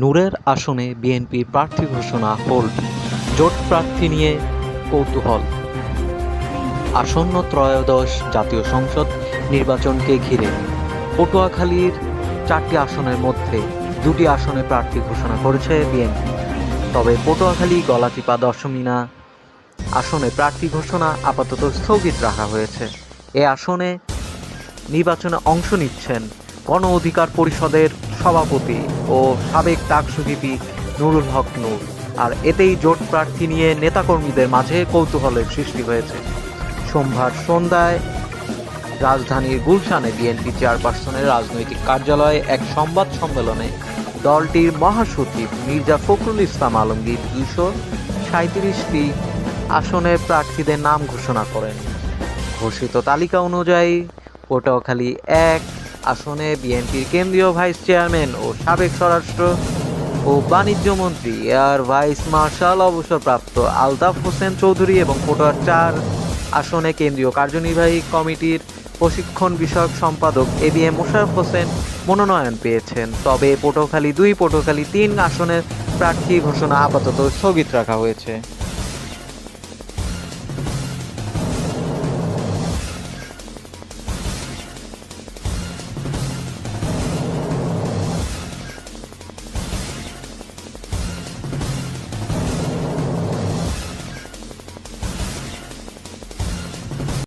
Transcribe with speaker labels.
Speaker 1: নূরের আসনে বিএনপির প্রার্থী ঘোষণা হোল্ড, জোট প্রার্থী নিয়ে কৌতূহল। আসন্ন ত্রয়োদশ জাতীয় সংসদ নির্বাচনকে ঘিরে পটুয়াখালীর 4টি আসনের মধ্যে 2টি আসনে প্রার্থী ঘোষণা করেছে বিএনপি। তবে পটুয়াখালী গলাচিপা দশমিনা আসনে প্রার্থী ঘোষণা আপাতত স্থগিত রাখা হয়েছে। এ আসনে নির্বাচনে অংশ নিচ্ছেন গণ অধিকার পরিষদের সভাপতি ও সাবেক ডাকসু ভিপি নুরুল হক নূর। আর এতেই জোট প্রার্থী নিয়ে নেতাকর্মীদের মাঝে কৌতূহলের সৃষ্টি হয়েছে। সোমবার সন্ধ্যায় রাজধানীর গুলশানে বিএনপি চেয়ারপারসনের রাজনৈতিক কার্যালয়ে এক সংবাদ সম্মেলনে দলটির মহাসচিব মির্জা ফখরুল ইসলাম আলমগীর 237টি আসনের প্রার্থীদের নাম ঘোষণা করেন। ঘোষিত তালিকা অনুযায়ী পটুয়াখালী 1 আসনে বিএনপির কেন্দ্রীয় ভাইস চেয়ারম্যান ও সাবেক স্বরাষ্ট্র ও বাণিজ্য মন্ত্রী এয়ার ভাইস মার্শাল অবসরপ্রাপ্ত আলতাফ হোসেন চৌধুরী এবং পটুয়া 4 আসনে কেন্দ্রীয় কার্যনির্বাহী কমিটির প্রশিক্ষণ বিষয়ক সম্পাদক এবিএম মোশাররফ হোসেন মনোনয়ন পেয়েছেন। তবে পটুয়াখালী 2, পটুয়াখালী 3 আসনের প্রার্থী ঘোষণা আপাতত স্থগিত রাখা হয়েছে।